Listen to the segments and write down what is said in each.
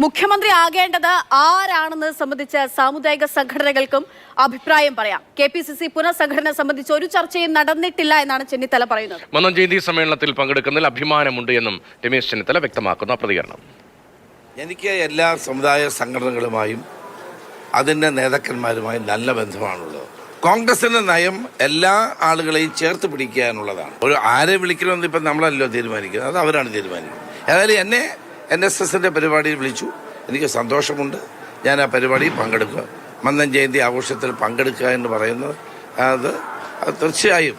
മുഖ്യമന്ത്രി ആകേണ്ടത് ആരാണെന്ന് സംബന്ധിച്ച് സാമുദായിക സംഘടനകൾക്കും അഭിപ്രായം പറയാം. KPCC പുനഃസംഘടന സംബന്ധിച്ച് ഒരു ചർച്ചയും നടന്നിട്ടില്ല എന്നാണ് ചെന്നിത്തല പറയുന്നത്. മന്നം ജയന്തി സമ്മേളനത്തിൽ പങ്കെടുക്കുന്നതിൽ അഭിമാനമുണ്ട് എന്നും രമേശ് ചെന്നിത്തല വ്യക്തമാക്കുന്ന പ്രതികരണം. എനിക്ക് എല്ലാ സമുദായ സംഘടനകളുമായും അതിൻ്റെ നേതാക്കന്മാരുമായും നല്ല ബന്ധമാണുള്ളത്. കോൺഗ്രസിന്റെ നയം എല്ലാ ആളുകളെയും ചേർത്ത് പിടിക്കുക എന്നുള്ളതാണ്. ഒരു ആരെ വിളിക്കണമെന്ന് ഇപ്പം നമ്മളല്ലോ തീരുമാനിക്കുന്നത്, അത് അവരാണ് തീരുമാനിക്കുന്നത്. ഏതായാലും എന്നെ NSSന്റെ പരിപാടിയിൽ വിളിച്ചു, എനിക്ക് സന്തോഷമുണ്ട്. ഞാൻ ആ പരിപാടിയിൽ പങ്കെടുക്കുക, മന്നം ജയന്തി ആഘോഷത്തിൽ പങ്കെടുക്കുക എന്ന് പറയുന്നത് അത് തീർച്ചയായും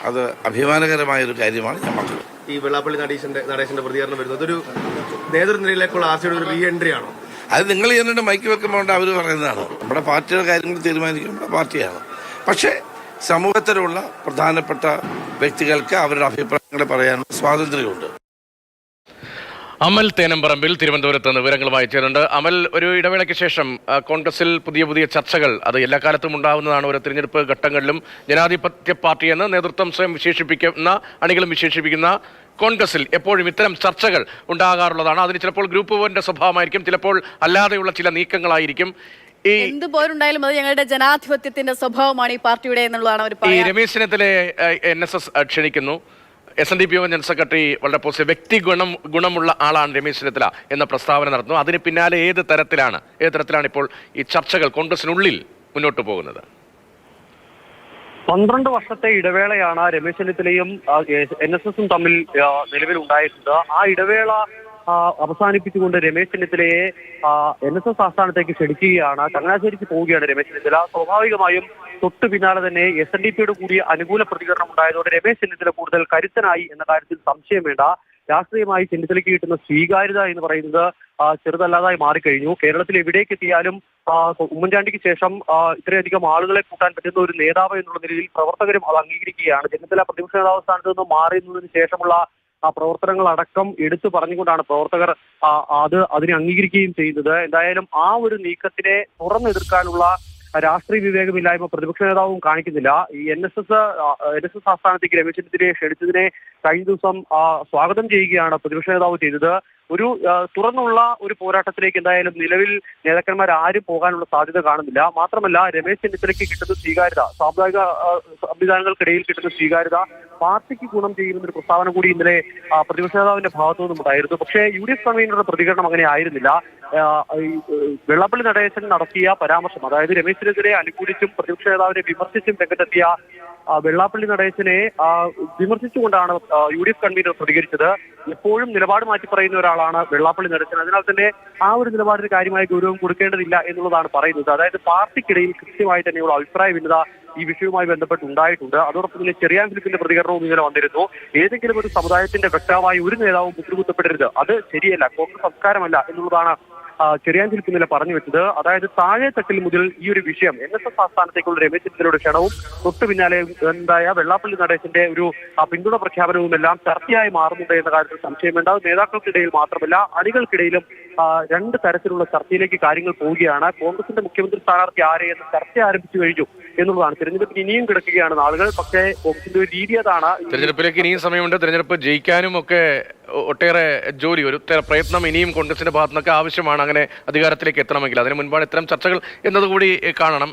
അത് അഭിമാനകരമായൊരു കാര്യമാണ്. ഞാൻ മക്കൾ ഈ വെള്ളാപ്പള്ളി നടേശന്റെ പ്രതികരണം വരുന്നത് ഒരു നേതൃനിരയിലേക്കുള്ള ആശയുടെ ഒരു റീ എൻട്രി ആണോ? അത് നിങ്ങൾ എന്നിട്ട് മൈക്ക് വെക്കുമ്പോൾ അവർ പറയുന്നതാണ്. നമ്മുടെ പാർട്ടിയുടെ കാര്യങ്ങൾ തീരുമാനിക്കുന്നത് നമ്മുടെ പാർട്ടിയാണ്. പക്ഷേ സമൂഹത്തിലുള്ള പ്രധാനപ്പെട്ട വ്യക്തികൾക്ക് അവരുടെ അഭിപ്രായങ്ങൾ പറയാനുള്ള സ്വാതന്ത്ര്യമുണ്ട്. അമൽ തേനമ്പറമ്പിൽ തിരുവനന്തപുരത്ത് നിന്ന് വിവരങ്ങളുമായി ചേരുന്നുണ്ട്. അമൽ, ഒരു ഇടവേളയ്ക്ക് ശേഷം കോൺഗ്രസിൽ പുതിയ ചർച്ചകൾ അത് എല്ലാ കാലത്തും ഉണ്ടാകുന്നതാണ്. ഓരോ തിരഞ്ഞെടുപ്പ് ഘട്ടങ്ങളിലും ജനാധിപത്യ പാർട്ടി എന്ന് നേതൃത്വം സ്വയം വിശേഷിപ്പിക്കുന്ന അണികളും വിശേഷിപ്പിക്കുന്ന കോൺഗ്രസിൽ എപ്പോഴും ഇത്തരം ചർച്ചകൾ ഉണ്ടാകാറുള്ളതാണ്. അതിന് ചിലപ്പോൾ ഗ്രൂപ്പ് പോരിന്റെ സ്വഭാവമായിരിക്കും, ചിലപ്പോൾ അല്ലാതെയുള്ള ചില നീക്കങ്ങളായിരിക്കും. എന്ത് പോരുണ്ടായാലും അത് ഞങ്ങളുടെ ജനാധിപത്യത്തിന്റെ സ്വഭാവമാണ് ഈ പാർട്ടിയുടെ എന്നുള്ളതാണ് അവർ പറയുന്നത്. ഈ രമേശ് ചെന്നിത്തലയെ NSS ക്ഷണിക്കുന്നു. SNDP ജനറൽ സെക്രട്ടറി വളരെ വ്യക്തി ഗുണമുള്ള ആളാണ് രമേശ് ചെന്നിത്തല എന്ന പ്രസ്താവന നടത്തുന്നു. അതിന് പിന്നാലെ ഏത് തരത്തിലാണ് ഇപ്പോൾ ഈ ചർച്ചകൾ കോൺഗ്രസിനുള്ളിൽ മുന്നോട്ട് പോകുന്നത്? 12 വർഷത്തെ ഇടവേളയാണ് രമേശ് ചെന്നിത്തലയും NSSും തമ്മിൽ നിലവിലുണ്ടായിരുന്നത്. ആ ഇടവേള അവസാനിപ്പിച്ചുകൊണ്ട് രമേശ് ചെന്നിത്തലയെ NSS ആസ്ഥാനത്തേക്ക് ക്ഷണിക്കുകയാണ്. ചങ്ങനാശ്ശേരിക്ക് പോവുകയാണ് രമേശ് ചെന്നിത്തല. സ്വാഭാവികമായും തൊട്ടു പിന്നാലെ തന്നെ SNDPയോട് കൂടി അനുകൂല പ്രതികരണം ഉണ്ടായതോടെ രമേശ് ചെന്നിത്തല കൂടുതൽ കരുത്തനായി എന്ന കാര്യത്തിൽ സംശയം വേണ്ട. രാഷ്ട്രീയമായി ചെന്നിത്തലയ്ക്ക് കിട്ടുന്ന സ്വീകാര്യത എന്ന് പറയുന്നത് ചെറുതല്ലാതായി മാറിക്കഴിഞ്ഞു. കേരളത്തിൽ എവിടേക്ക് എത്തിയാലും ഉമ്മൻചാണ്ടിക്ക് ശേഷം ഇത്രയധികം ആളുകളെ കൂട്ടാൻ പറ്റുന്ന ഒരു നേതാവ് എന്നുള്ള നിലയിൽ പ്രവർത്തകരും അത് അംഗീകരിക്കുകയാണ്. ചെന്നിത്തല പ്രതിപക്ഷ നേതാവ് സ്ഥാനത്ത് നിന്ന് മാറുന്നതിന് ശേഷമുള്ള പ്രവർത്തനങ്ങൾ അടക്കം എടുത്തു പറഞ്ഞുകൊണ്ടാണ് പ്രവർത്തകർ അതിനെ അംഗീകരിക്കുകയും ചെയ്യുന്നത്. എന്തായാലും ആ ഒരു നീക്കത്തിനെ തുറന്നെതിർക്കാനുള്ള രാഷ്ട്രീയ വിവേകമില്ലായ്മ പ്രതിപക്ഷ നേതാവും കാണിക്കുന്നില്ല. ഈ NSS ആസ്ഥാനത്തേക്ക് രമേശ് ചെന്നിത്തലയെ ക്ഷണിച്ചതിനെ കഴിഞ്ഞ ദിവസം സ്വാഗതം ചെയ്യുകയാണ് പ്രതിപക്ഷ നേതാവ് ചെയ്തത്. ഒരു തുറന്നുള്ള ഒരു പോരാട്ടത്തിലേക്ക് എന്തായാലും നിലവിൽ നേതാക്കന്മാർ ആരും പോകാനുള്ള സാധ്യത കാണുന്നില്ല. മാത്രമല്ല രമേശ് ചെന്നിത്തലയ്ക്ക് കിട്ടുന്ന സ്വീകാര്യത, സാമുദായിക സംവിധാനങ്ങൾക്കിടയിൽ കിട്ടുന്ന സ്വീകാര്യത പാർട്ടിക്ക് ഗുണം ചെയ്യുന്നൊരു പ്രസ്താവന കൂടി ഇന്നലെ പ്രതിപക്ഷ നേതാവിന്റെ ഭാഗത്തു നിന്നും ഉണ്ടായിരുന്നു. പക്ഷേ UDF കൺവീനറുടെ പ്രതികരണം അങ്ങനെ ആയിരുന്നില്ല. വെള്ളാപ്പള്ളി നടേശൻ നടത്തിയ പരാമർശം, അതായത് രമേശ് ചെന്നിത്തലയെ അനുകൂലിച്ചും പ്രതിപക്ഷ നേതാവിനെ വിമർശിച്ചും രംഗത്തെത്തിയ വെള്ളാപ്പള്ളി നടേശനെ വിമർശിച്ചുകൊണ്ടാണ് UDF കൺവീനർ പ്രതികരിച്ചത്. എപ്പോഴും നിലപാട് മാറ്റി പറയുന്ന ഒരാളാണ് വെള്ളാപ്പള്ളി നടേശൻ. അതിനാൽ തന്നെ ആ ഒരു നിലപാടിന് കാര്യമായ ഗൗരവം കൊടുക്കേണ്ടതില്ല എന്നുള്ളതാണ് പറയുന്നത്. അതായത് പാർട്ടിക്കിടയിൽ കൃത്യമായി തന്നെയുള്ള അഭിപ്രായ ഭിന്നത ഈ വിഷയവുമായി ബന്ധപ്പെട്ട് ഉണ്ടായിട്ടുണ്ട്. അതോടൊപ്പം തന്നെ ചെറിയാൻ ഫിലിപ്പിന്റെ പ്രതികരണവും ഇങ്ങനെ വന്നിരുന്നു. ഏതെങ്കിലും ഒരു സമുദായത്തിന്റെ വ്യക്തമായി ഒരു നേതാവും മുദ്രകുത്തപ്പെടരുത്, അത് ശരിയല്ല, കോൺഗ്രസ് സംസ്കാരമല്ല എന്നുള്ളതാണ് ചെറിയാൻ ഫിലിപ്പ് ഇന്നലെ പറഞ്ഞു വെച്ചത്. അതായത് താഴെ തട്ടിൽ മുതൽ ഈ ഒരു വിഷയം NSS ആസ്ഥാനത്തേക്കുള്ള രമേശ് ചെന്നിത്തലയുടെ ക്ഷണവും തൊട്ടു പിന്നാലെ എന്തായ വെള്ളാപ്പള്ളി നടേശന്റെ ഒരു പിന്തുണ പ്രഖ്യാപനവും എല്ലാം ചർച്ചയായി മാറുന്നുണ്ട് എന്ന കാര്യത്തിൽ സംശയം വേണ്ട. നേതാക്കൾക്കിടയിൽ മാത്രമല്ല അണികൾക്കിടയിലും രണ്ട് തരത്തിലുള്ള ചർച്ചയിലേക്ക് കാര്യങ്ങൾ പോവുകയാണ്. കോൺഗ്രസിന്റെ മുഖ്യമന്ത്രി സ്ഥാനാർത്ഥി ആരെ എന്ന ചർച്ച ആരംഭിച്ചു കഴിഞ്ഞു എന്നുള്ളതാണ്. തെരഞ്ഞെടുപ്പിന് ഇനിയും കിടക്കുകയാണ് നാളുകൾ. പക്ഷേ കോൺഗ്രസിന്റെ ഒരു രീതി അതാണ്. തെരഞ്ഞെടുപ്പിലേക്ക് ഇനിയും സമയമുണ്ട്. തെരഞ്ഞെടുപ്പ് ജയിക്കാനും ഒക്കെ ഒട്ടേറെ ജോലി, ഒട്ടേറെ പ്രയത്നം ഇനിയും കോൺഗ്രസിന്റെ ഭാഗത്തു നിന്നൊക്കെ ആവശ്യമാണ് അങ്ങനെ അധികാരത്തിലേക്ക് എത്തണമെങ്കിൽ. അതിന് മുൻപാണ് ഇത്തരം ചർച്ചകൾ എന്നതുകൂടി കാണണം.